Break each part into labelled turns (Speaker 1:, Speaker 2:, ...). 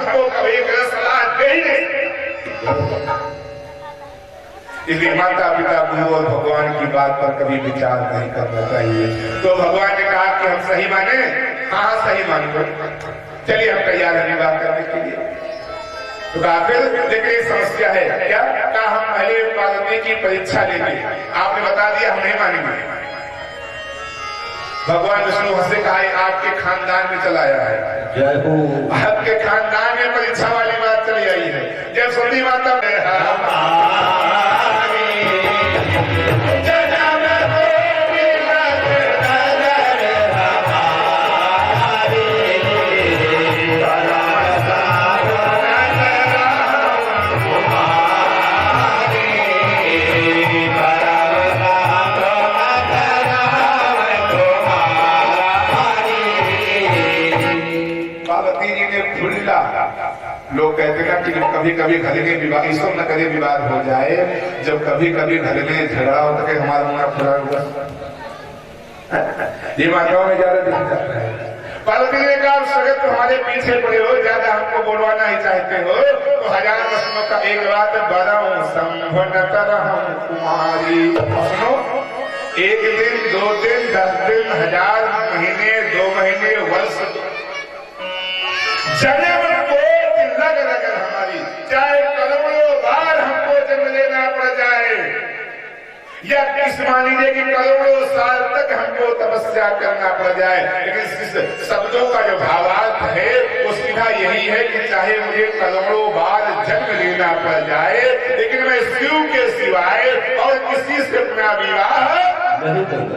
Speaker 1: को कभी गलत सलाह दे ही नहीं। इसलिए माता पिता गुरु और भगवान की बात पर कभी विचार नहीं करना चाहिए। तो भगवान ने कहा कि हम सही माने, हाँ सही मानूंगा, चलिए हम तैयार हैं विवाह करने के लिए। तो फिर देखिए समस्या है क्या, हम पहले पार्वती की परीक्षा लेंगे, आपने बता दिया हम नहीं मानेंगे। भगवान विष्णु हंसे कहा आपके खानदान में चला आया है, जय हो, आपके खानदान में परीक्षा वाली बात चली आई है। जब सती माता लोग कहते हैं कि कभी कभी घर में विवाद, ईश्वर न करे विवाद हो जाए, जब कभी कभी घर में झगड़ा होता है हमारा मुंह खुला होगा। ये माताओं में ज्यादा दिखता है। पार्वती ने कहा सगत तुम्हारे पीछे पड़े हो, ज्यादा हमको बोलवाना ही चाहते हो तो 1000 वर्षों का एक बात बड़ाऊं संभनतर हम कुमारी। सुनो, 1 दिन 2 दिन 10 दिन 1000 महीने 2 महीने वर्ष जन्म लग लगन हमारी, चाहे करोड़ों बार हमको जन्म लेना पड़ जाए या किस मान लीजिए कि करोड़ों साल तक हमको तपस्या करना पड़ जाए, लेकिन इस शब्दों का जो भावार्थ है वो सीधा यही है कि चाहे मुझे करोड़ों बार जन्म लेना पड़ जाए, लेकिन मैं शिव के सिवाय और किसी से अपना विवाह नहीं करता।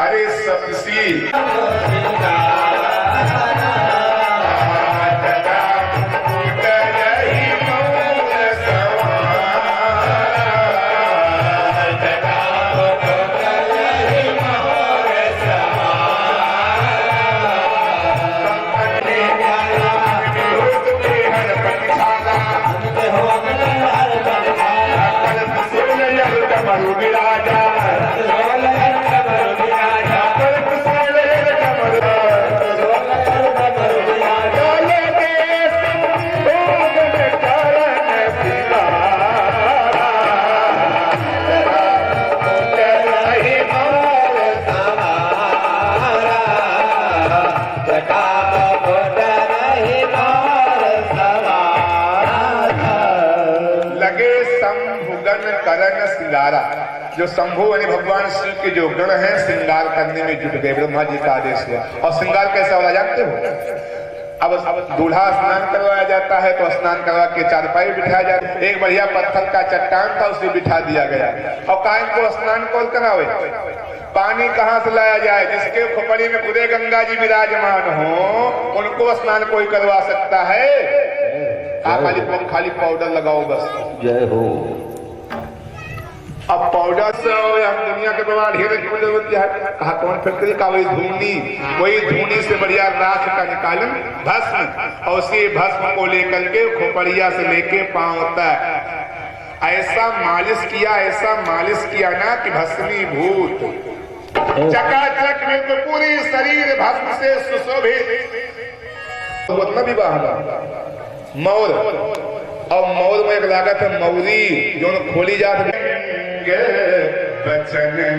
Speaker 1: अरे सप्तसी जो शंभु यानी भगवान शिव के जो गण हैं श्रृंगार करने में जुट गए। ब्रह्मा जी का आदेश हुआ। और श्रृंगार कैसा वाला जानते हो? अब दूल्हा स्नान करवाया जाता है तो स्नान करवा के चारपाई बिठाया जाता है। एक बढ़िया पत्थर का चट्टान था, उसे बिठा दिया गया। और कायम को स्नान कौन करावे? पानी कहाँ से लाया जाए? जिसके खोपड़ी में खुदे गंगा जी विराजमान हो उनको स्नान कोई करवा सकता है? आप खाली पाउडर लगाओ बस, जय हो। अब पाउडर से हम दुनिया के व्यवहार ढेर जरूरत है। कहा कौन फैक्ट्री का? वही धूनी से बढ़िया राख का निकालन भस्म, और उसी भस्म को लेकर के खोपड़िया से लेके पांव तक ऐसा मालिश किया ना कि भस्मीभूत चकाचक में तो पूरी शरीर भस्म से सुशोभित। उतना भी बाहर मौर, और मौर में एक लागत है मौरी जो खोली जाती बचन नहीं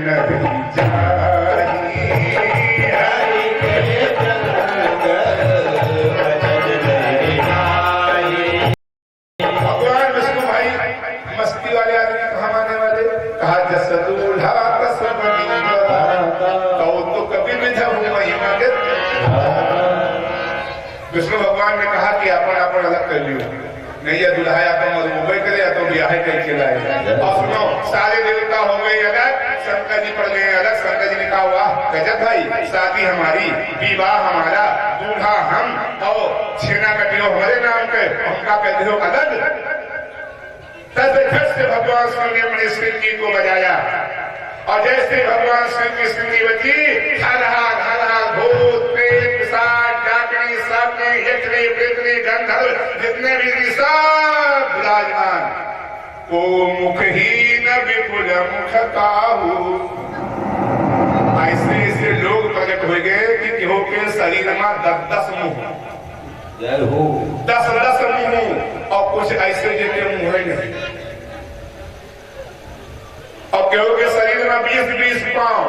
Speaker 1: भगवान विष्णु भाई मस्ती वाले आदमी कहाँ माने वाले? कहा जस दूल्हा कौतुक विविध विष्णु भगवान ने कहा कि अपन अलग कर लियो, नहीं या दुल्हाया तो मुंबई करे या तो ब्याह कहीं खिलाए। और सुनो, सारे देवता हो गए अलग, शंकर जी पड़ गए अलग। शंकर जी ने कहा वाह गजब भाई, शादी हमारी, विवाह हमारा, दूल्हा हम और छेना का दियो हमारे नाम पे, हमका कहते हो अलग। तब से भगवान शिव ने अपने सिंगी को बजाया, और जैसे भगवान शिव की सिंगी बजी, हर हार भूत प्रेत पिशाच डाकनी साकनी यक्षनी प्रेतनी गंधर्व जितने भी सब विराजमान, को मुखहीन विपुल मुख काहू। ऐसे ऐसे लोग प्रकट हो गए कि केहू के शरीर में 10 मुंह,
Speaker 2: जय हो।
Speaker 1: 10 मुंह और कुछ ऐसे जितने मुंह है नहीं। और केहू के शरीर में 20 पांव,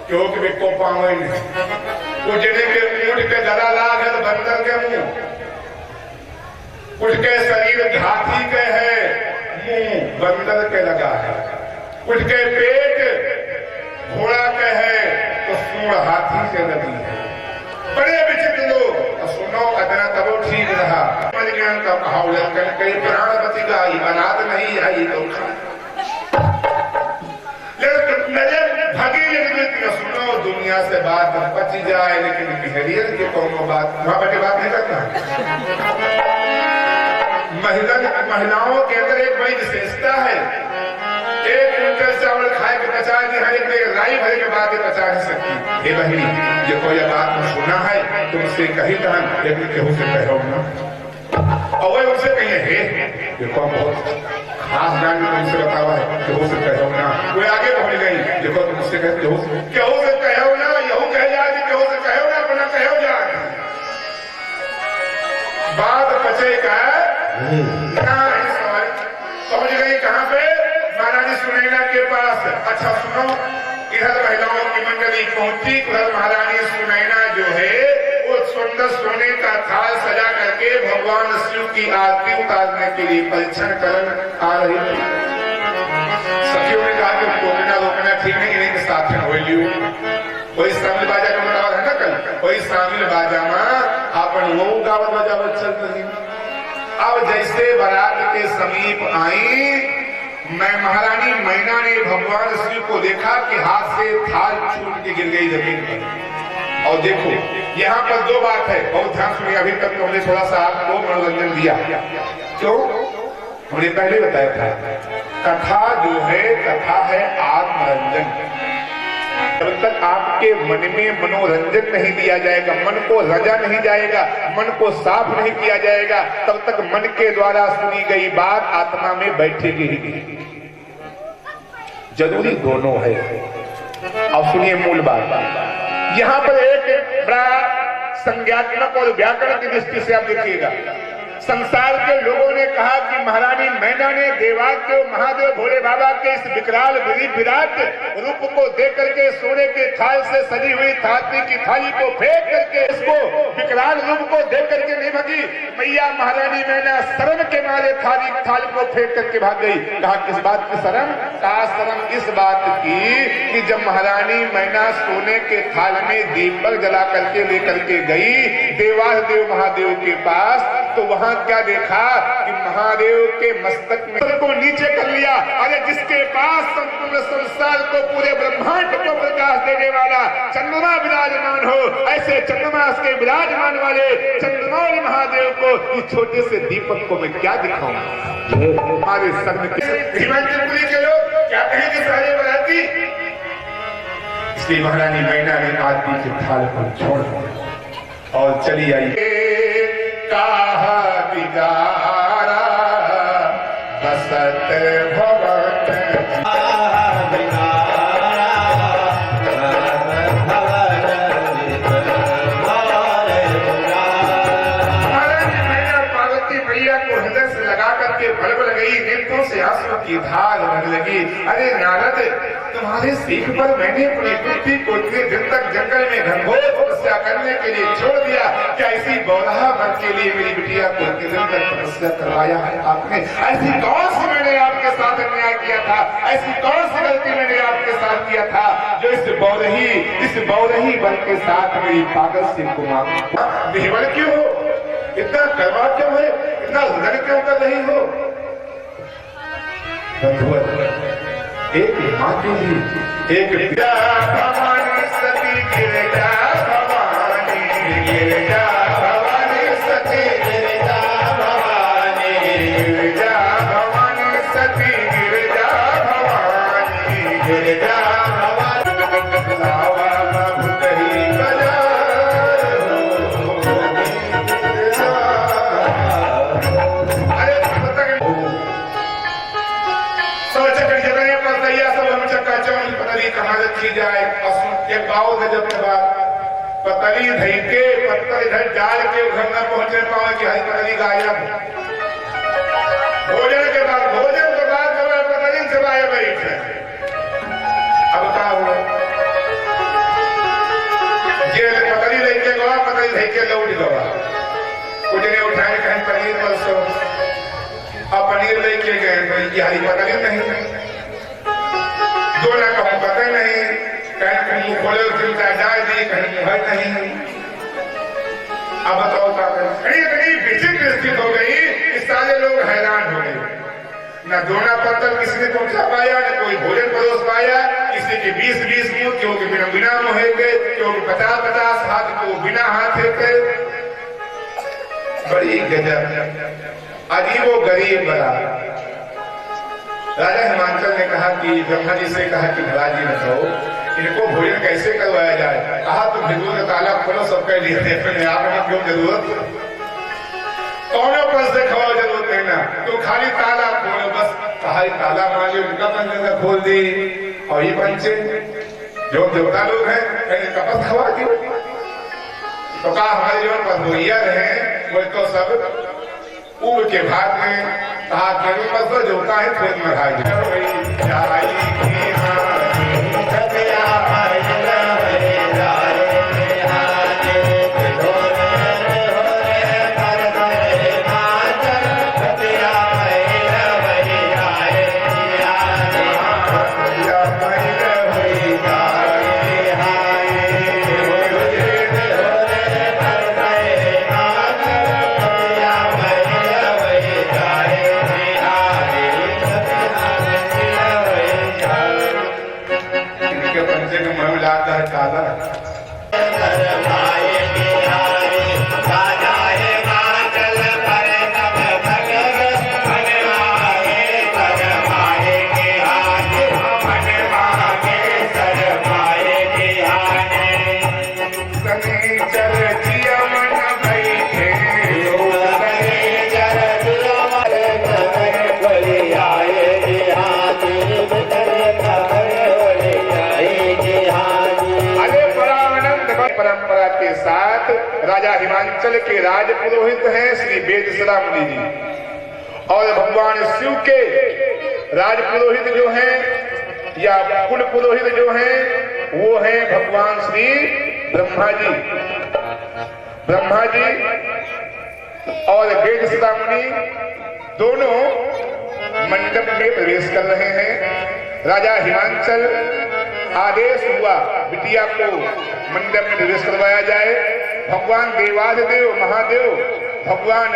Speaker 1: केहू के को पांव ही नहीं। कुछ जने के ऊँट के गला लाग है तो बंदर के मुंह, कुछ के शरीर हाथी के है, मुंह बंदर के लगा है, कुछ के पेट घोड़ा के है तो सूंड हाथी से लगी है। बड़े विचित्र लोग। सुनो अदना तब ठीक रहा, ज्ञान का भाव लेकर कई प्राण बचेगा, ये बनात नहीं आई तो भगी। सुनो दुनिया से बात बच जाए, लेकिन बिहेवियर की कोनो बात वहां बैठे बात नहीं करता। महिलाओं के अंदर एक बड़ी विशेषता है, एक क्विंटल चावल खाए के पचा दी, हर एक राई भरे के बाद पचा नहीं सकती। हे बहनी, ये कोई बात सुना है तुमसे कही था, लेकिन केहू से कहो ना। और वही उनसे कहिए, हे देखो बहुत खास ज्ञान तुमसे बतावा है, केहू से कहो ना। वो आगे पहुंच गई, देखो तुमसे केहू से कहो ना, यहू कह जाए, केहू से कहो ना, अपना कहो जाए। बात बचे का पहुंच गई कहां पे? महारानी सुनैना के पास। अच्छा सुनो, इधर महिलाओं की मंडली पहुंची, उधर महारानी सुनैना जो है वो सुंदर सोने का थाल सजा करके भगवान शिव की आरती उतारने के लिए परीक्षण करन आ रही थी। सखियों ने कहा कि रोकना ठीक नहीं, इन्हें साथ में हो लियो। कोई शामिल बाजा का बतावा है ना कल, कोई शामिल बाजा में अपन वो गावत बजावत चल रही। अब जैसे बारात के समीप आई, मैं महारानी मैना ने भगवान शिव को देखा कि हाथ से थाल छूट के गिर गई जमीन पर। और देखो यहाँ पर दो बात है, बहुत ध्यान सुनिए। अभी तक तो हमने थोड़ा सा आपको मनोरंजन दिया, क्यों? हमने पहले बताया था कथा जो है, कथा है आत्मरंजन। जब तक आपके मन में मनोरंजन नहीं दिया जाएगा, मन को रजा नहीं जाएगा, मन को साफ नहीं किया जाएगा, तब तक मन के द्वारा सुनी गई बात आत्मा में बैठेगी ही नहीं। जरूरी दोनों है। अब सुनिए मूल बात, यहाँ पर एक बड़ा संज्ञात्मक और व्याकरण की दृष्टि से आप देखिएगा। संसार के लोगों ने कहा कि महारानी मैना ने देवादेव महादेव भोले बाबा के इस विकराल विराट रूप को देख करके सोने के थाल से सजी हुई थाली की थाली को फेंक करके, इसको विकराल रूप को देख करके नहीं भागी। मैया महारानी मैना शर्म के मारे थाल को फेंक करके भाग गई। कहा किस बात की शर्म? कहा शर्म इस बात की कि जब महारानी मैना सोने के थाल में दीपक जला करके लेकर के गई देवादेव महादेव के पास, तो वहां क्या देखा कि महादेव के मस्तक में को नीचे कर लिया। अरे जिसके पास संपूर्ण संसार को, पूरे ब्रह्मांड को प्रकाश देने वाला चंद्रमा विराजमान हो, ऐसे चंद्रमा के विराजमान वाले चंद्रमौली महादेव को इस छोटे से दीपक को मैं क्या दिखाऊं? हमारे संग हिमाचलपुरी के लोग क्या कहेंगे सारे बराती? इसलिए महारानी मैना ने आदमी के थाल पर छोड़ दिया और चली आई। कहा बिगारा बसत भवन, पार्वती मैया को हृदय से लगा करके बलब गई, नेत्रों से आंसू की धार बहने लगी। अरे नारद, तुम्हारे सीख पर मैंने अपनी पुत्री को इतने दिन तक जंगल में घनघोर तपस्या करने के लिए छोड़ दिया, क्या इसी बौलाहा मन के लिए मेरी बिटिया को इतने दिन तक तपस्या करवाया है आपने? ऐसी कौन सी मैंने आपके साथ अन्याय किया था? ऐसी कौन सी गलती मैंने आपके साथ किया था जो इस बौरही बल के साथ मेरी पागल से कुमार निबल क्यों हो? इतना करवा क्यों है? इतना लड़ क्यों कर रही हो? एक माँ के लिए एक भवानी सती गिरजा, भवानी गिरजा, भवानी सती गिरजा, भवानी गिरजा, भवानी सती गिरजा, भवानी गिरजा, भवानी लावा भूतही बजा, अरे सोच कर जगह पर तैयार सब हम चक्का चौंध पता नहीं कहाँ रखी जाए। पतली धई के पत्थर इधर डाल के घर न पहुंचने पाओ कि हरी पतली गायब। भोजन के बाद पतली से गायब है। अब क्या हुआ? जेल पतली लेके गवा, पतली लेके लौट गवा। कुछ ने उठाए कहीं पनीर परसों, अब पनीर लेके गए भाई हरी पतली नहीं, दोनों कहूँ पता नहीं, कहीं खोले चिंता डाल दी, कहीं मुहर नहीं। अब बताओ क्या करें? कहीं विचित्र स्थिति हो गई कि सारे लोग हैरान हो गए। न दोना पत्थर किसी ने पहुंचा पाया, न कोई भोजन परोस पाया। किसी के 20-20 मुंह, क्यों कि बिना मुहे के, क्यों कि 50-50 हाथ को बिना हाथ थे। बड़ी गजब अजीबो गरीब बड़ा। राजा हिमांचल ने कहा कि ब्रह्मा जी से कहा कि महाराज जी बताओ इनको भोजन कैसे करवाया जाए। कहा तुम हिंदू का ताला खोलो, सबके लिए आपने क्यों जरूरत, कौनों पर से खवाओ, जरूरत नहीं ना, तो खाली ताला खोलो बस। कहा ताला मांगे उनका पंच खोल दी, और ये पंचे जो देवता लोग हैं कहीं कपस खवा दी। तो कहा हमारे जो पदोइया रहे वो तो सब उब के भाग में। कहा केवल बस जो होता है खुद में भाई परंपरा के साथ राजा हिमांचल के राज पुरोहित हैं श्री वेदसरा मुनि जी, और भगवान शिव के राज पुरोहित जो हैं या कुल पुरोहित जो हैं वो हैं भगवान श्री ब्रह्मा जी। ब्रह्मा जी और वेदसरा मुनि दोनों मंडप में प्रवेश कर रहे हैं। राजा हिमांचल आदेश हुआ बिटिया को मंडप में प्रवेश करवाया जाए। भगवान देवाधिदेव महादेव भगवान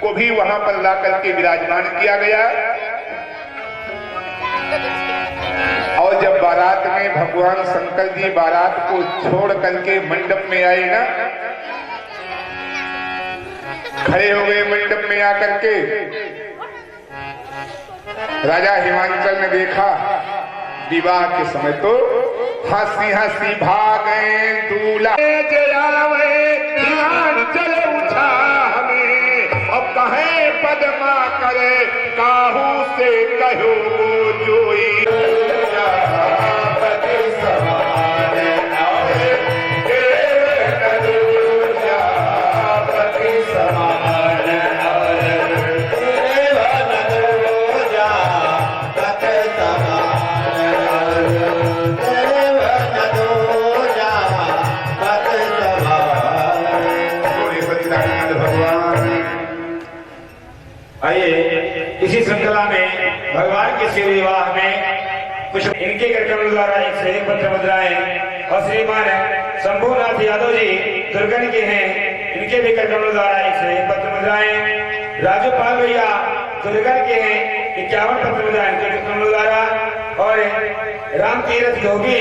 Speaker 1: को भी वहां पर ला करके विराजमान किया गया। और जब बारात में भगवान शंकर जी बारात को छोड़ करके मंडप में आए ना, खड़े हो गए मंडप में आकर के। राजा हिमांचल ने देखा विवाह के समय तो हंसी हंसी भागे दूल्हा हिमांचल उठा हमें, अब कहे पद्मा करे काहू से कहो जोई।
Speaker 2: इसी श्रृंखला में भगवान के श्री विवाह में कुछ इनके कार्यक्रम द्वारा एक से एक पत्र मुद्राएं और श्रीमान शंभुनाथ यादव जी दुर्गन के हैं, इनके भी कार्यक्रम द्वारा एक से एक पत्र मुद्राएं। राजूपाल भैया दुर्गन के हैं, 51 पत्र मुद्राएं इनके कार्यक्रम द्वारा। और राम तीरथ योगी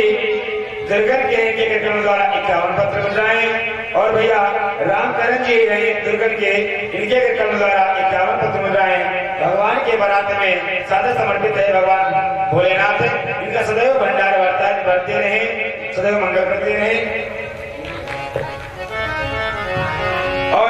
Speaker 2: दुर्गन के हैं, कार्यक्रम द्वारा 51 पत्र मुद्राएं। और भैया रामकरण जी दुर्गन के, इनके कार्यक्रम द्वारा 51 पत्र मुद्राएं। भगवान के बारात में सादा समर्पित है भगवान भोलेनाथ, इनका सदैव भंडार बढ़ते रहे, सदैव मंगल करते रहे। और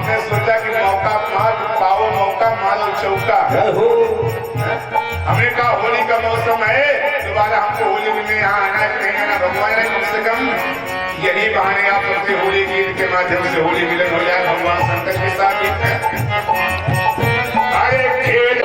Speaker 1: हमने सोचा कि मौका पाओ मौका मारो चौका। हमने कहा होली का मौसम है, दोबारा हमको होली में यहाँ आना है नहीं आना, भगवान ने कम से कम यही बहाने आप सबसे होली गीत के माध्यम से होली मिलन हो जाए भगवान शंकर के साथ। अरे खेल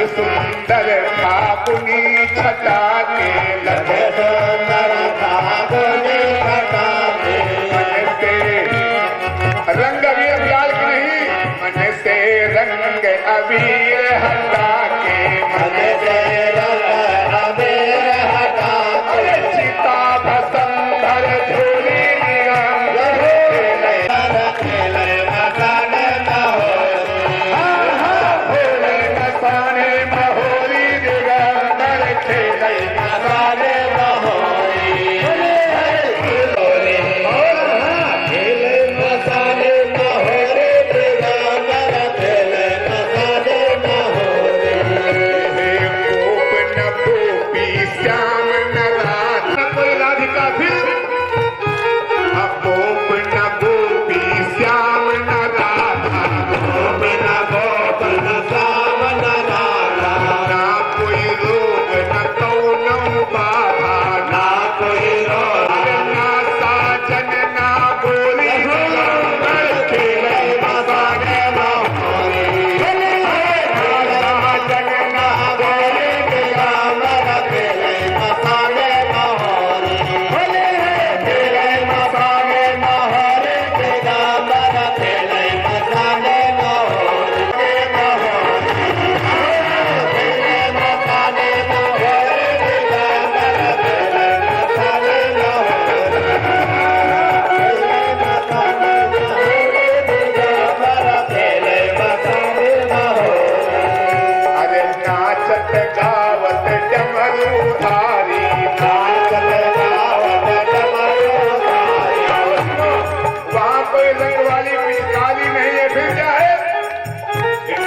Speaker 1: सुंदर फागुनी छटा के लगे मन से रंग अबीर लाल की नहीं, मन से रंग अबीर हटा के, मन से रंग अबीर हटा के, सीता भसंधर झोली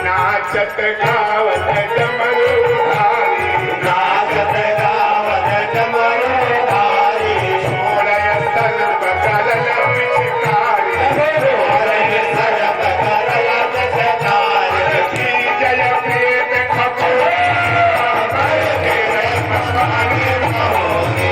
Speaker 1: नाचत गावत डमरू धारी, नाचत गावत डमरू धारी, छोड़य सर्व करल पिचकारी, छोड़य सर्व करल पिचकारी, की जय प्रेम खपोरे मस्तानी महोरी,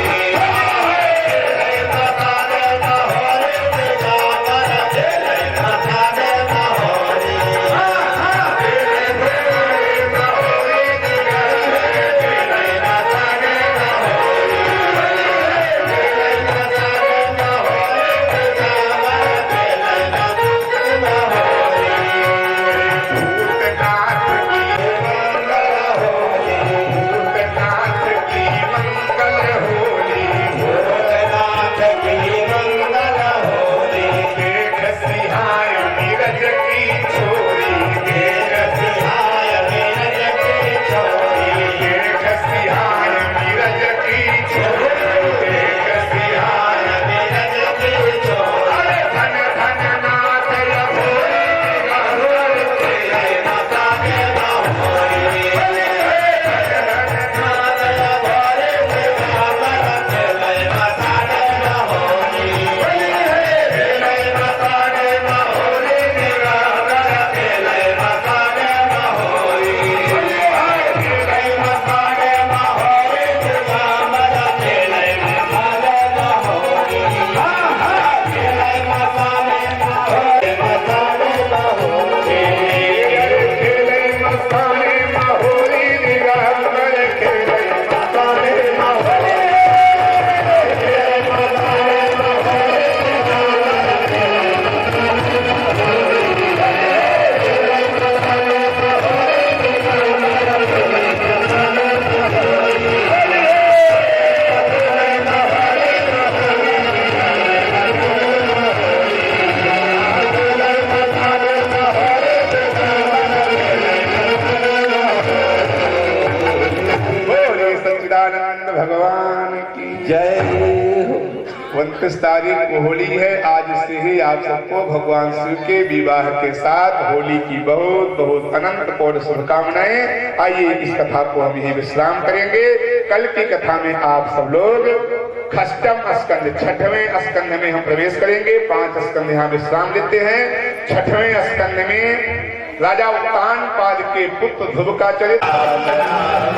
Speaker 1: सच्चिदानंद भगवान की
Speaker 2: जय हो।
Speaker 1: 29 तारीख को होली है। आज से ही आप सबको भगवान शिव के विवाह के साथ होली की बहुत बहुत अनंत कोटि शुभकामनाएं। आइए इस कथा को हम यही विश्राम करेंगे। कल की कथा में आप सब लोग अष्टम स्कंद 6वें स्कंद में हम प्रवेश करेंगे। 5 स्कंद यहाँ विश्राम लेते हैं। 6वें स्कंद में राजा उत्तानपाद के पुत्र ध्रुव का चरित्र।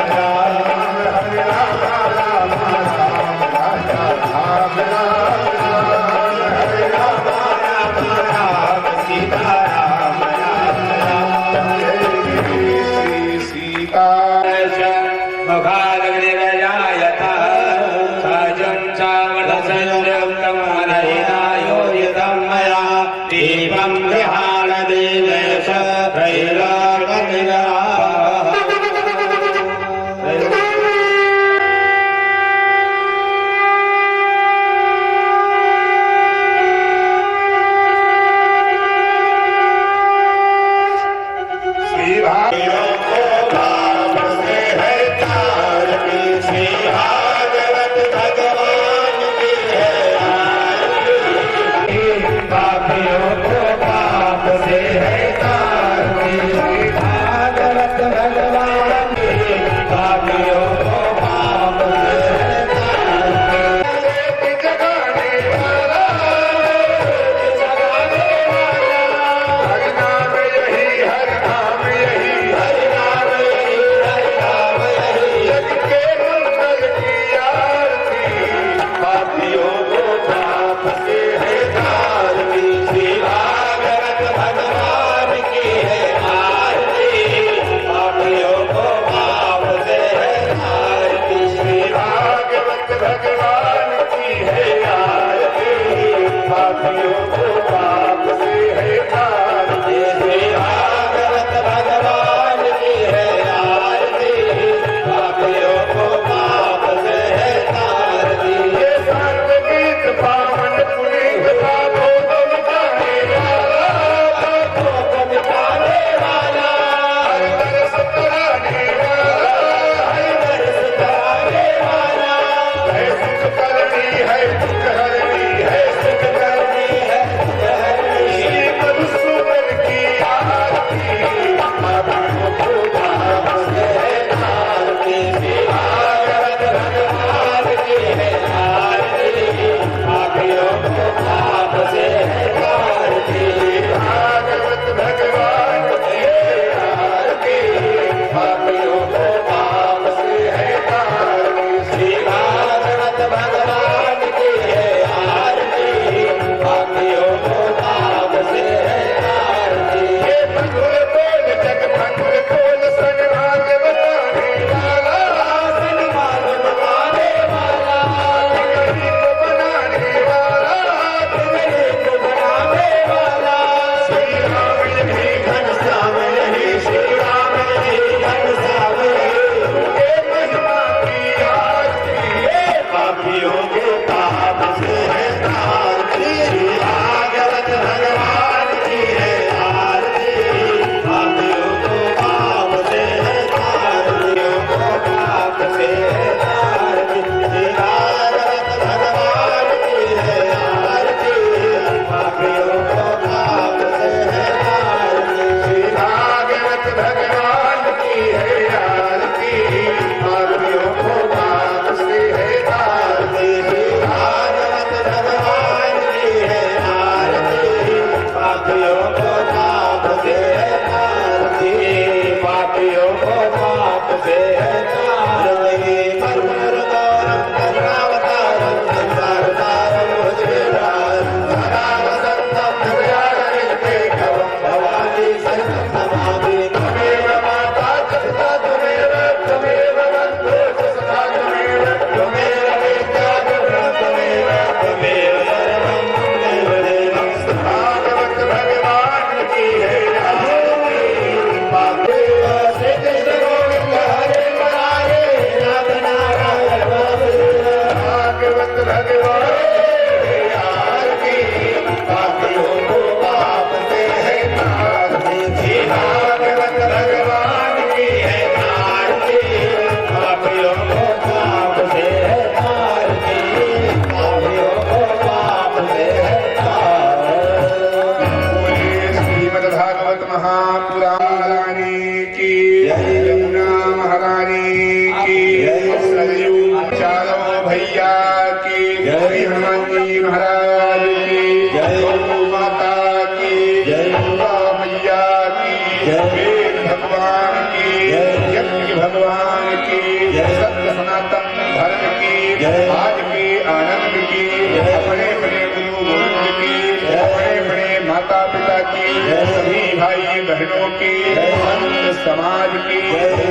Speaker 1: समाज की,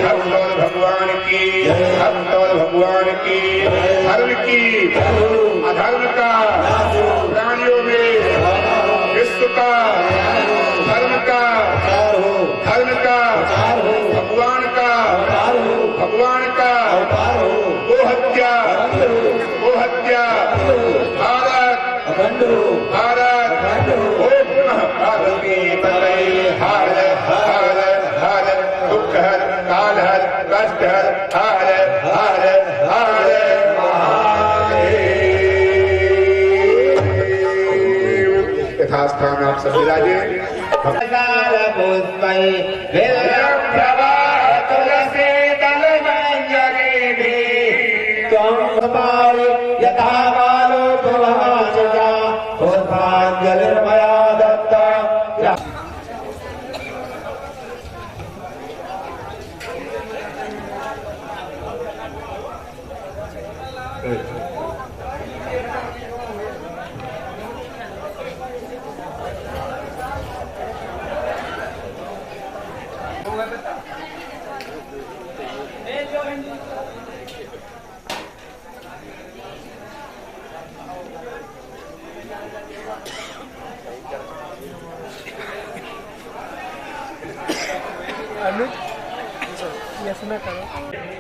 Speaker 1: भक्त और भगवान की, भक्त और भगवान की, धर्म की, अधर्म का, प्राणियों में विश्व का, धर्म का, धर्म का, भगवान का, भगवान का, गो हत्या, भारत, भारत, ओ पुनः भारत की पतई, हर हर हर दुख हर, काल हर, कष्ट हर, हर हर हर महादेव। यथास्थान आप सभी राजे
Speaker 2: यथा बालो जलिर्मया दत्ता।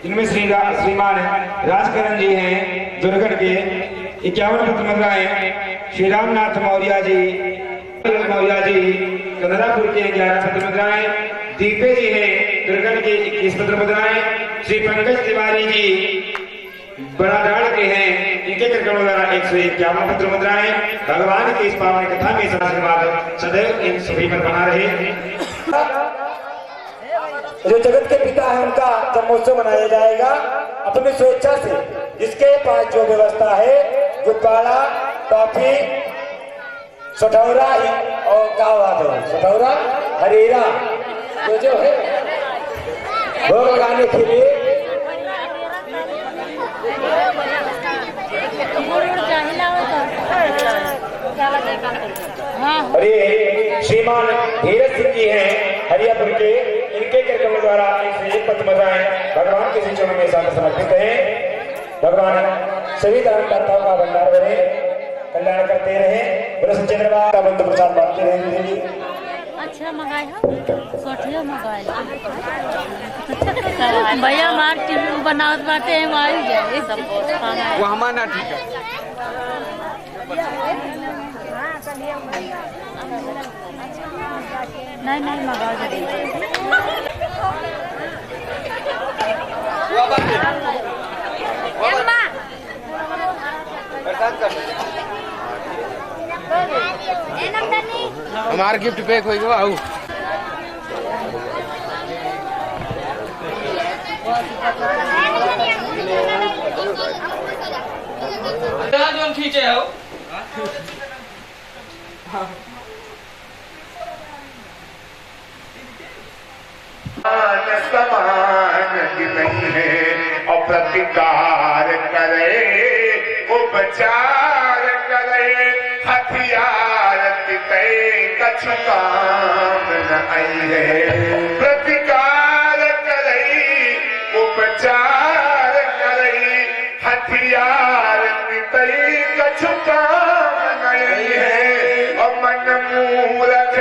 Speaker 2: इनमें श्रीमान राजकरण जी हैं दुर्गढ़ के, 51 पत्र मुद्राएं श्री रामनाथ मौर्य जी, मौर्य जी कंदरापुर के 11 पत्र मुद्राएं, दीपे जी हैं दुर्गढ़ के 21 पत्र मुद्राएं, श्री पंकज तिवारी जी बड़ाडाड़ के हैं, इनके कार्यक्रम द्वारा 151 पत्र मुद्राएं। भगवान की इस पावन कथा में आशीर्वाद सदैव इन सभी पर बना रहे। जो जगत के पिता है उनका जन्मोत्सव मनाया जाएगा अपनी स्वेच्छा से, जिसके पास जो व्यवस्था है, गुब्बारा, टॉफी, सठौरा और क्या बात है, सठौरा हरेरा जो है भोग लगाने के लिए अरे श्रीमान धीरज सिंह जी हैं हरियापुर के, इनके कार्यक्रम द्वारा 101 पत्र मुद्राएं भगवान के चरणों में समर्पित हैं। भगवान सभी धर्मकर्ताओं का भंडार बने, कल्याण करते रहे। बोलो सच्चे दरबार का बंद प्रसाद बांटते रहे।
Speaker 3: अच्छा मंगाए सोठिया मंगाए भैया मार टीवी में बनावत बाटे हैं मारी जाए सब वो हमारा ना ठीक है। नहीं नहीं मंगा
Speaker 4: हमार गिफ्ट पैक हो गयो आऊ जोन खींचे हो
Speaker 1: समान नहीं है और प्रतिकार करे, उपचार करे, हथियार कछु काम न आई है। प्रतिकार करे, उपचार करे, हथियार कछु काम नहीं है। और मन मूर्ख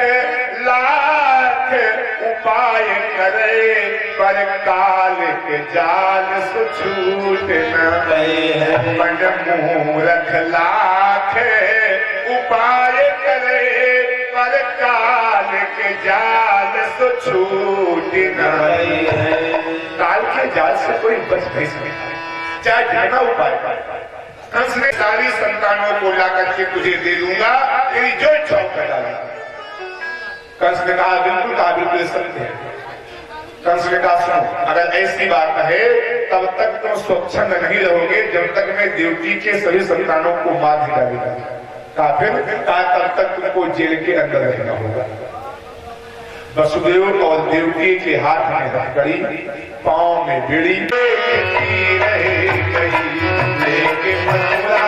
Speaker 1: लाख उपाय करे, पर काल के जाल से छूट न गए। मन मूर्ख लाख उपाय करे, पर काल के जाल से छूट न गए। काल के जाल से कोई बच नहीं सकता, चाहे जितना उपाय पाए। कंस ने सारी संतानों को ला करके तुझे दे दूंगा, तेरी जो इच्छा कर डालूंगा। कंस ने कहा बिल्कुल, कहा बिल्कुल सत्य है। कंस ने कहा सुनो, अगर ऐसी बात है तब तक तुम स्वच्छंद नहीं रहोगे जब तक मैं देवकी के सभी संतानों को मार नहीं डालूंगा। कहा फिर, कहा तब तक तुमको जेल के अंदर रहना होगा। वसुदेव और देवकी के हाथ में हथकड़ी, पांव में बीड़ी, लेके मथुरा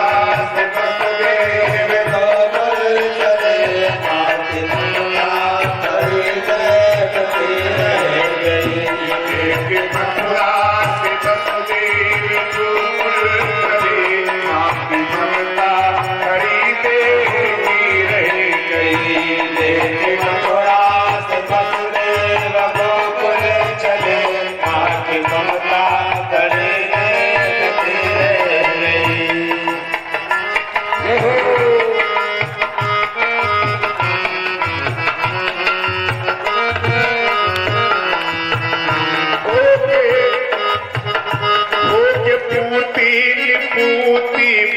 Speaker 1: से वसुदेव कमल चले, आते दुनिया हरि जय कटे रह गई।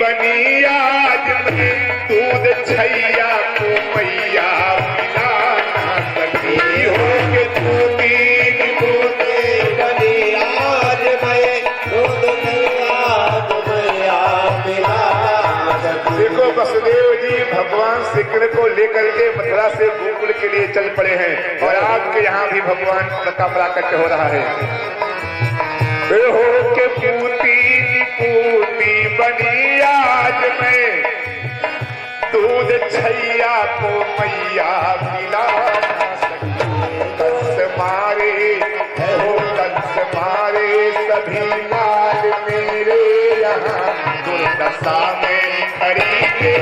Speaker 1: बनी आज मैं दूध छैया को मैया पिला ना सकी हो के पूती
Speaker 5: बनी आज मैं दूध छैया को मैया पिला ना सकी।
Speaker 1: देखो वसुदेव जी भगवान श्री कृष्ण को लेकर के मथुरा से गोकुल के लिए चल पड़े हैं और आपके यहाँ भी भगवान का प्राकट्य हो रहा है। हो के पूती बनी आज मैं दूध छैया को मैया पिला ना सकी। कंस मारे हो कंस मारे सभी लाल मेरे यहाँ दुर्दशा में खरीदे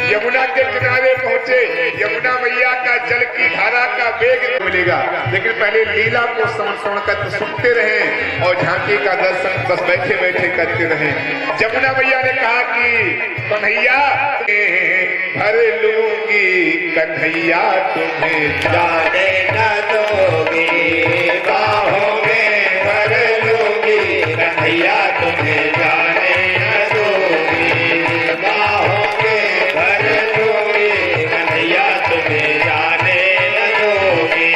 Speaker 1: यमुना के किनारे पहुंचे। यमुना मैया का जल की धारा का वेग मिलेगा, लेकिन पहले लीला को समझ कर सुनते रहे और झांकी का दर्शन बस बैठे बैठे करते रहे। यमुना मैया ने कहा कि कन्हैया भर लूंगी, कन्हैया तुम्हें
Speaker 5: जाने न दोगे, बाहों में भर लूंगी, कन्हैया तुम्हें जाने न दोगे, बाहों में भर लूंगी, कन्हैया तुम्हें जाने न दोगे,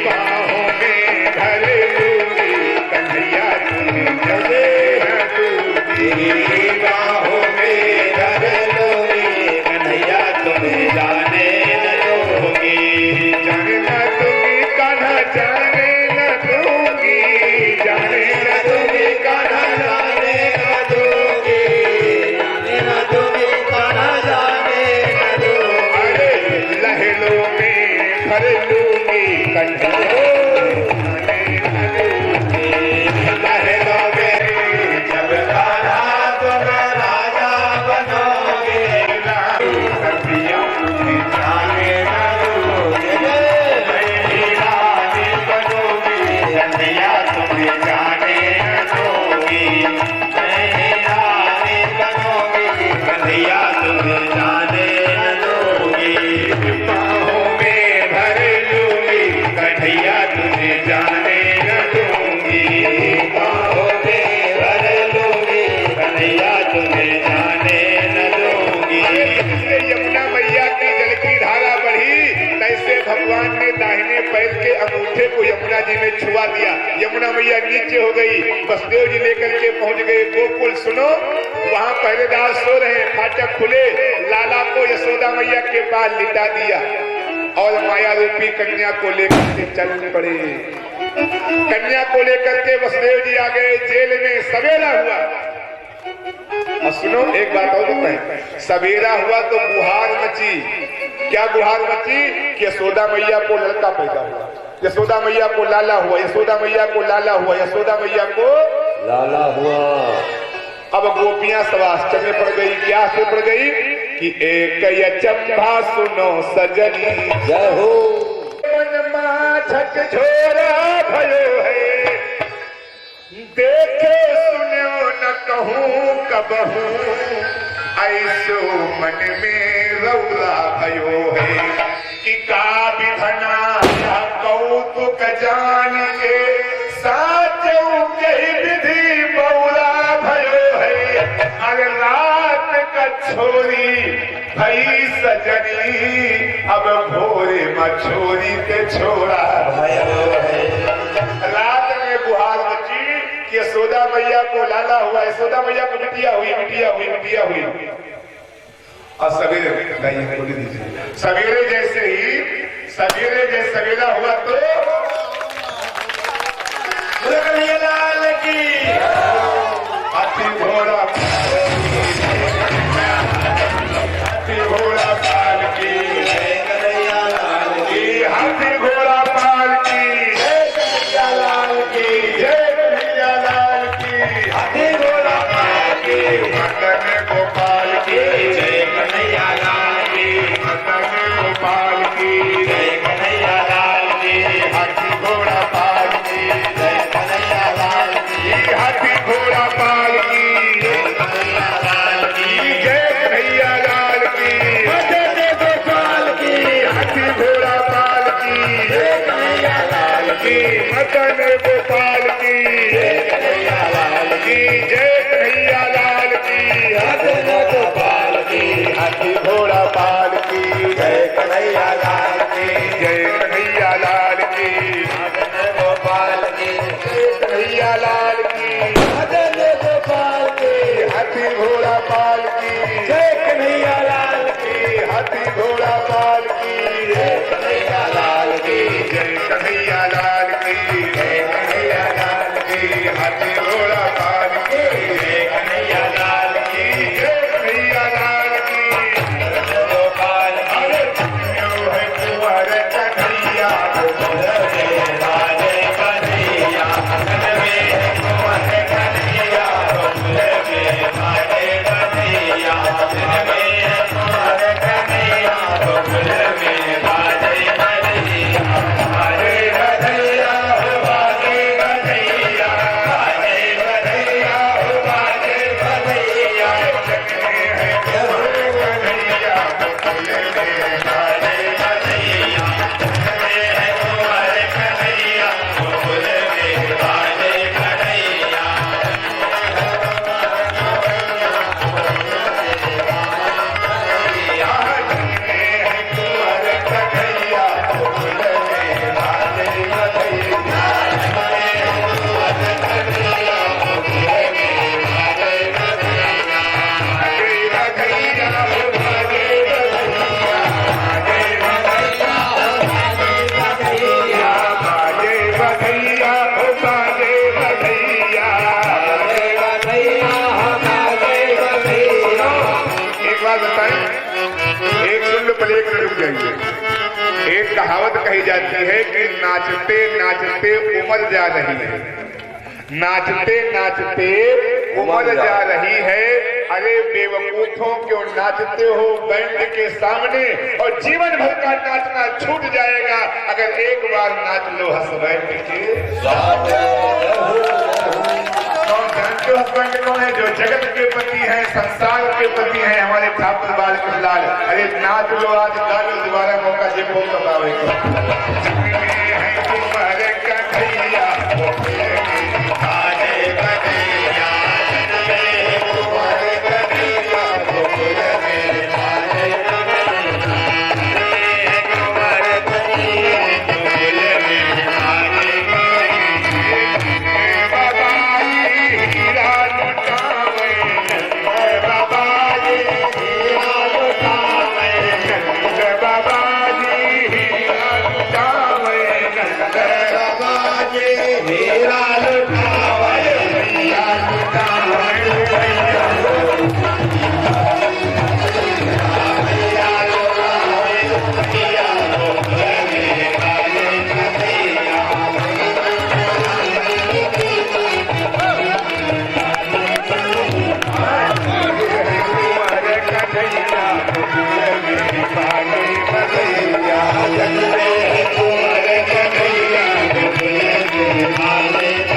Speaker 1: बाहों में भर लूंगी, कन्हैया तुम्हें जाने न दूंगी,
Speaker 5: बाहों में भर लूंगी, कन्हैया तुम्हें जाने न दोगे,
Speaker 1: जाने न दूंगी कान्हा जाने न दूंगी, जाने न दूंगी कान्हा
Speaker 5: जाने न दोगे, जाने न दोगे, कान्हा जाने न दोगे।
Speaker 1: अरे लहरों में भर लूंगी कन्हैया
Speaker 5: लहरों में जब कान्हा तुम राजा बनोगे,
Speaker 1: कन्हैया तुम्हें
Speaker 5: जाने न दोगे, रानी बनोगे, कन्हैया तुम्हें जाने न दोगे, रानी बनोगे, कन्हैया तुम्हें जाने न दोगे, बाहों में भर लूंगी, कन्हैया तुम्हें जाने न दूंगी, बाहों में भर लूंगी, कन्हैया तुम्हें जाने न दूंगी।
Speaker 1: जैसे यमुना मैया की जल की धारा बढ़ी, तैसे भगवान ने दाहिने पैर के अंगूठे को यमुना जी में छुआ दिया। यमुना मैया नीचे हो गई। वसुदेव जी लेकर के पहुंच गए गोकुल। सुनो, वहाँ पहरेदार सो रहे, फाटक खुले, लाला को यशोदा मैया के पास लिटा दिया और माया रूपी कन्या को लेकर के चल पड़े। कन्या को लेकर के वसुदेव जी आ गए जेल में। सवेरा हुआ और सुनो एक बात और बताएं, सवेरा हुआ तो गुहार मची। क्या गुहार मची? कि यशोदा मैया को लड़का पैदा हुआ, यशोदा मैया को लाला हुआ, यशोदा मैया को लाला हुआ, यशोदा मैया को
Speaker 5: लाला हुआ।
Speaker 1: अब गोपियां सब आश्चर्य में पड़ गई। क्या आश्चर्य पड़ गई? कि एक चंपा सुनो सजनी,
Speaker 5: जय हो
Speaker 1: मन झक झोरा भयो है, देखे सुनो न कहूँ कबहू, ऐसो मन में रौला भयो है। कि का विधना कौतुक जान के साचो के विधि बौला भयो है। अरे रात का छोरी भई सजनी, अब भोरे मछोरी के छोड़ा भयो है। रात में गुहार मची कि यशोदा मैया को लाला हुआ, यशोदा मैया को बिटिया हुई, बिटिया हुई, बिटिया हुई। और सवेरे खोल दीजिए। सवेरे जैसे ही सवेरा हुआ तो
Speaker 5: लाल की
Speaker 1: हाथी घोड़ा पाल की,
Speaker 5: कन्हैया लाल की,
Speaker 1: हाथी घोड़ा पाल की,
Speaker 5: कन्हैया लाल की,
Speaker 1: जय कन्हैया लाल की,
Speaker 5: हाथी घोड़ा पाल की,
Speaker 1: मदन गोपाल की,
Speaker 5: जय कन्हैया लाल की,
Speaker 1: मदन गोपाल की,
Speaker 5: जय कन्हैया लाल की,
Speaker 1: हाथी घोड़ा पाल हाथी घोड़ा पाल की
Speaker 5: जय कन्हैया लाल की,
Speaker 1: मदन गोपाल की
Speaker 5: जय कन्हैया लाल की,
Speaker 1: जय कन्हैया लाल की
Speaker 5: मदन गोपाल की,
Speaker 1: हाथी घोड़ा पाल की
Speaker 5: जय कन्हैया लाल की,
Speaker 1: जय कन्हैया लाल की
Speaker 5: मदन गोपाल की,
Speaker 1: जय कन्हैया लाल की
Speaker 5: मदन गोपाल की,
Speaker 1: हाथी घोड़ा पाल की
Speaker 5: जय कन्हैया लाल की,
Speaker 1: हाथी घोड़ा पाल की
Speaker 5: जय कन्हैया लाल की,
Speaker 1: जय कन्हैया लाल की
Speaker 5: जय कन्हैया लाल की,
Speaker 1: हाथी घोड़ा पाल की
Speaker 5: जय कन्हैया लाल की,
Speaker 1: जय कन्हैया लाल की
Speaker 5: मदन गोपाल की,
Speaker 1: यो है कुंवर कन्हैया
Speaker 5: बाजे बाजे कन्हैया, मन में कुंवर कन्हैया, फूल में बाजे कन्हैया, मन में कुंवर कन्हैया, फूल में बाजे कन्हैया, बाजे कन्हैया, बाजे कन्हैया, बाजे कन्हैया, बाजे कन्हैया,
Speaker 1: कन्हैया
Speaker 5: बाजे कन्हैया, कुंवर कन्हैया, फूल में बाजे कन्हैया,
Speaker 1: कुंवर कन्हैया फूल में बाजे कन्हैया कन्हैया बाजे बधैया हो बाजे बधैया एक बात बताएं, एक सुन लो पहले एक रुक जाइए। एक कहावत कही जाती है कि नाचते नाचते उम्र जा रही है, नाचते नाचते उम्र जा रही है। अरे बेवकूफों क्यों नाचते हो बैंड के सामने, और जीवन भर का नाचना छूट जाएगा अगर एक बार नाच लो हस्बैंड के। कौन जानते हो हस्बैंड कौन है? जो जगत के पति है, संसार के पति है, हमारे ठाकुर बाल कृष्णलाल। अरे नाच लो आज, गा लो, दोबारा मौका जे को
Speaker 5: Hare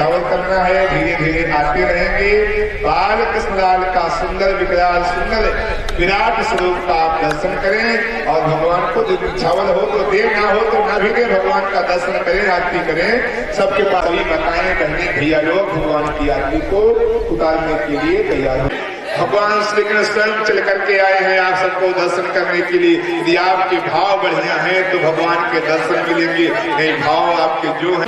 Speaker 1: निछावर करना है, धीरे धीरे आते रहेंगे। बाल कृष्णलाल का सुंदर विकराल सुंदर विराट स्वरूप का आप दर्शन करें और भगवान को निछावर हो तो देर ना हो तो ना भी दे, भगवान का दर्शन करें, आरती करें। सबके पास भी बताएं बहने भैया लोग भगवान की आरती को उतारने के लिए तैयार हो। भगवान श्री कृष्ण स्वयं चल करके आए हैं आप सबको दर्शन करने के लिए। यदि आपके भाव बढ़िया हैं तो भगवान के दर्शन मिलेंगे, नहीं भाव आपके जो है।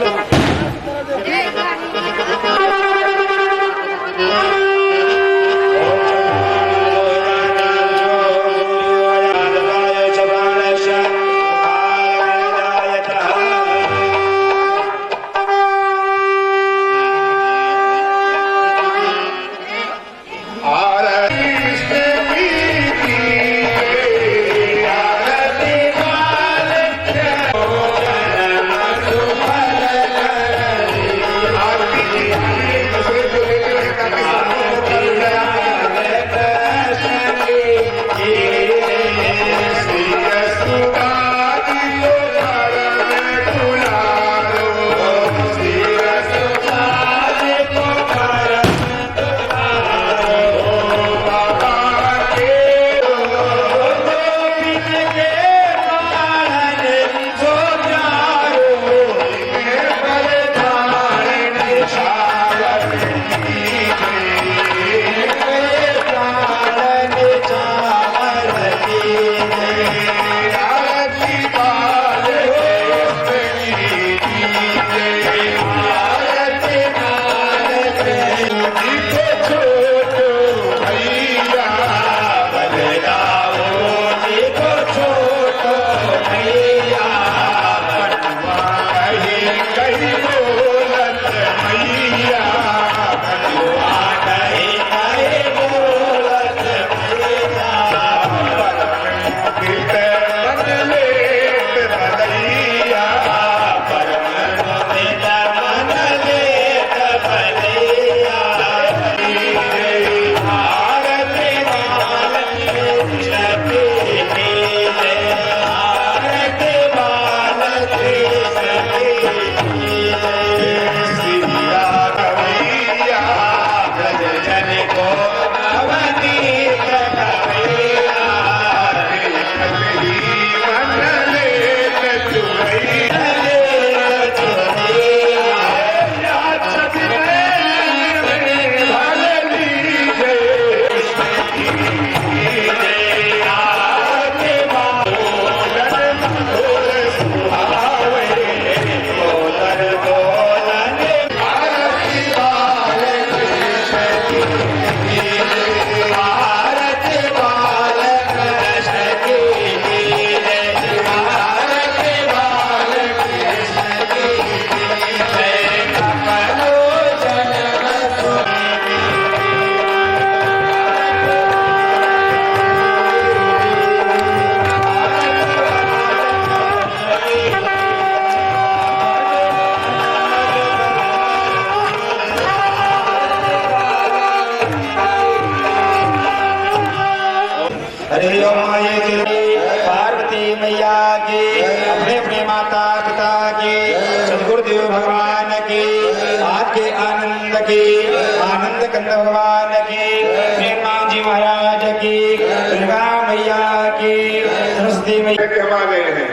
Speaker 2: पार्वती मैया की, अपने अपने माता पिता की, सदगुरुदेव भगवान की, आपके आनंद की, आनंद कंद भगवान की, प्रेमा जी महाराज की, दुर्गा मैया की, सरस्वती मैया
Speaker 1: हम आ गए हैं।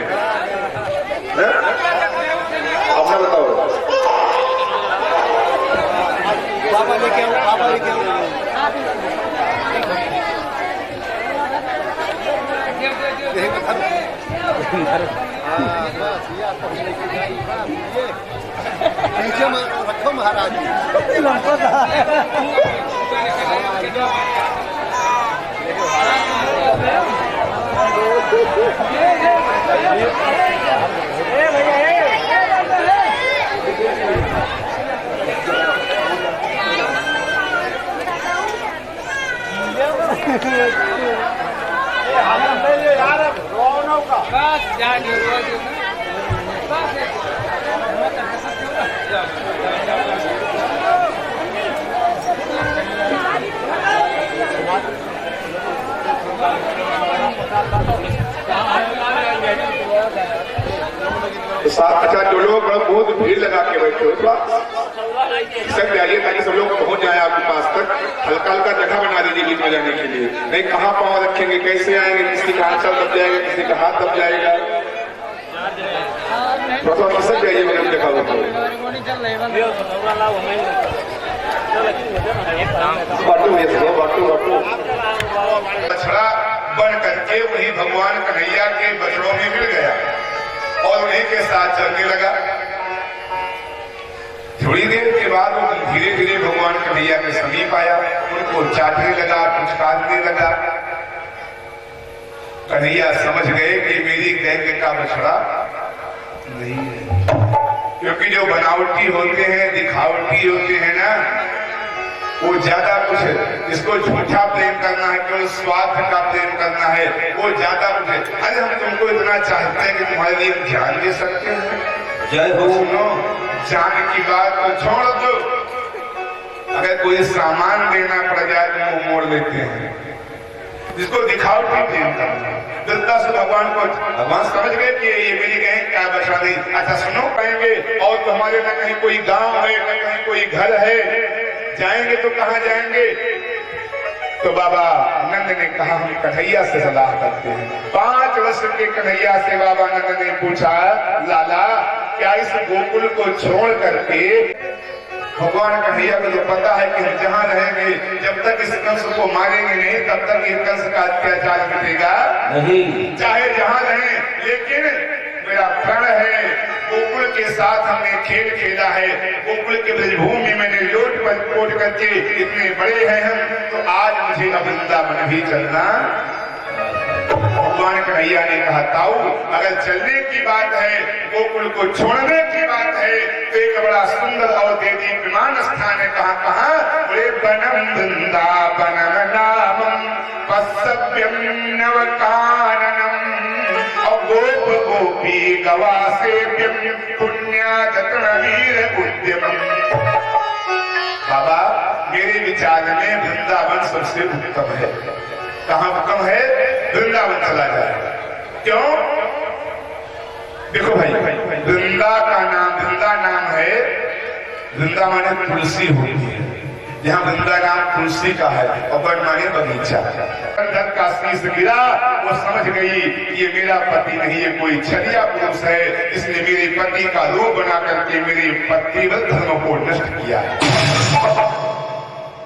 Speaker 1: अपना बताओ।
Speaker 5: पापा लेके आओ, पापा लेके आओ। नीचे में रखो महाराज
Speaker 1: साथ अच्छा जो लोग बहुत भीड़ लगा के बैठे हो थोड़ा सब जाइए ताकि सब लोग पहुंच जाए आपके पास तक। हल्का हल्का जगह बना दीजिए बीच में जाने के लिए। नहीं कहाँ पाँव रखेंगे, कैसे आएंगे, किसी का हाथ दब जाएगा, किसी का हाथ दब जाएगा। थोड़ा खिसक जाइए मैंने देखा हो बछड़ा बन करके वही भगवान कन्हैया के बछड़ों में मिल गया और उन्हीं के साथ चलने लगा। थोड़ी देर के बाद वो धीरे धीरे भगवान कन्हैया के समीप आया, उनको चाटने लगा, पुचकारने लगा। कन्हैया समझ गए कि मेरी गैंग का बछड़ा नहीं है, क्योंकि जो बनावटी होते हैं, दिखावटी होते हैं ना, वो ज्यादा कुछ जिसको झूठा प्रेम करना है, केवल स्वार्थ का प्रेम करना है, वो ज्यादा कुछ है। अरे हम तुमको इतना चाहते हैं कि तुम्हारे लिए ध्यान दे सकते हैं। जय हो। सुनो, जान की बात तो छोड़ दो, अगर कोई सामान देना पड़ जाए तो वो मोड़ लेते हैं, जिसको दिखावटी प्रेम करना है। दिलता से भगवान को भगवान समझ गए कि ये मेरी गैंग क्या बछड़ा नहीं। अच्छा सुनो, कहेंगे और तुम्हारे न कहीं कोई गांव है, न कहीं कोई घर है, जाएंगे तो कहाँ जाएंगे? तो बाबा नंद ने कहा हम कन्हैया से सलाह करते हैं। 5 वर्ष के कन्हैया से बाबा नंद ने पूछा, लाला क्या इस गोकुल को छोड़ करके भगवान कन्हैया को जो पता है कि हम जहाँ रहेंगे, जब तक इस कंस को मारेंगे नहीं तब तक ये कंस का अत्याचार मिटेगा नहीं, चाहे जहाँ रहें, लेकिन मेरा प्रण है, गोकुल के साथ हमने खेल खेला है, गोकुल के ब्रजभूमि में मैंने लोट पोट करके इतने बड़े हैं हम, तो आज मुझे अब वृंदावन भी चलना। भगवान कन्हैया ने कहा, ताऊ अगर चलने की बात है, गोकुल को छोड़ने की बात है, तो एक बड़ा सुंदर और देवी विमान स्थान है। कहाँ कहाँ? बोले बनम वृंदावनम नामम पश्यव्यम नवकाननम गोप गोपी गवासेव्यम पुण्यागतन वीर उद्यमम। बाबा मेरे विचार में वृंदावन सबसे उत्तम है। कहाँ उत्तम है? वृंदावन चला जाए। क्यों? देखो भाई, वृंदा का नाम, वृंदा नाम है, वृंदा माने तुलसी होती है, यहाँ वृंदा नाम तुलसी का है, और वन माने बगीचा। कंधक का शीश गिरा, वो समझ गई ये मेरा पति नहीं, ये कोई छलिया पुरुष है, इसने मेरे पति का रूप बना करके मेरे पतिव्रत धर्म को नष्ट किया है।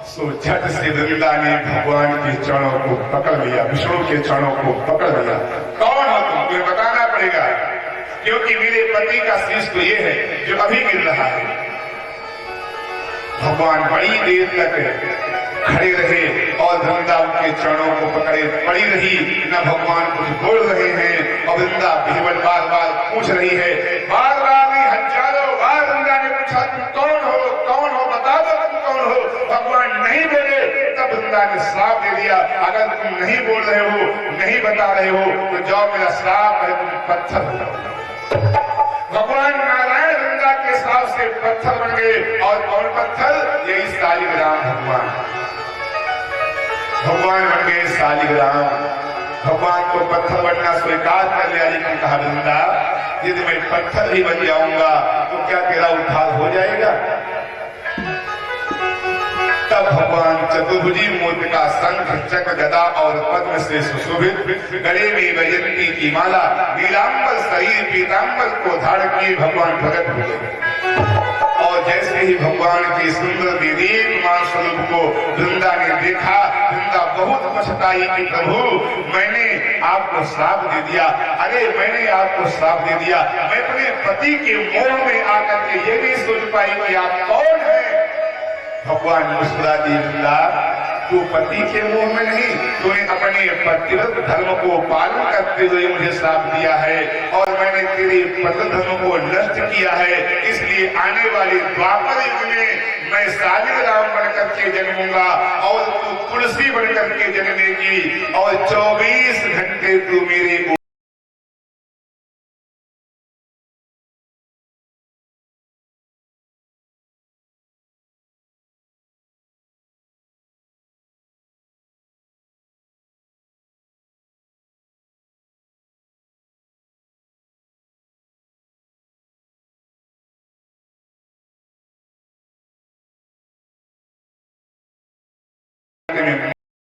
Speaker 1: सो झट से वृंदा ने भगवान के चरणों को पकड़ लिया, विष्णु के चरणों को पकड़ लिया। कौन हो तुम? तुम्हें बताना पड़ेगा, क्योंकि मेरे पति का शीश तो ये है जो अभी गिर रहा है। भगवान बड़ी देर तक खड़े रहे और वृंदा उनके चरणों को पकड़े पड़ी रही, न भगवान कुछ बोल रहे हैं, और वृंदा केवल बार बार पूछ रही है, बार बार नहीं, हजारों बार वृंदा ने पूछा, तुम कौन हो, कौन हो, बता दो तुम कौन हो। भगवान नहीं बोले, तब वृंदा ने श्राप दे दिया, अगर तुम नहीं बोल रहे हो, नहीं बता रहे हो, तो जाओ मेरा श्राप है, तुम पत्थर हो जाओ। भगवान नारायण वृंदा के श्राप से पत्थर बन गए। और कौन पत्थर? यही शालिग्राम भगवान। भगवान बन गए शालिग्राम। भगवान को पत्थर बनना स्वीकार कर लिया, लेकिन कहा वृंदा यदि मैं पत्थर ही बन जाऊंगा तो क्या तेरा उद्धार हो जाएगा? तब भगवान चतुर्भुजी मूर्ति का शंख, चक्र, गदा और पद्म से सुशोभित, गले में वैजयंती की माला, नीलांबर शरीर, पीतांबर को धारण किए भगवान प्रकट हुए। और जैसे ही भगवान की सुंदर विराजमान स्वरूप को वृंदा ने देखा, वृंदा बहुत पछताई कि प्रभु मैंने आपको श्राप दे दिया। अरे मैंने आपको श्राप दे दिया, मैं अपने पति के मोह में आकर के ये नहीं सोच पाई कि आप कौन है। भगवान मुस्कुरा दी, वृंदा तू पति के मुंह में नहीं, तूने अपने पतिव्रत धर्म को पालन करते हुए मुझे श्राप दिया है, और मैंने तेरे पति धर्म को नष्ट किया है, इसलिए आने वाले द्वापर युग में मैं शालिग्राम बनकर के जन्मूंगा और तू तुलसी बनकर के जन्मेगी, और 24 घंटे तू मेरे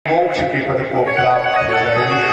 Speaker 1: मोक्ष के पद को प्राप्त हो जाएंगे।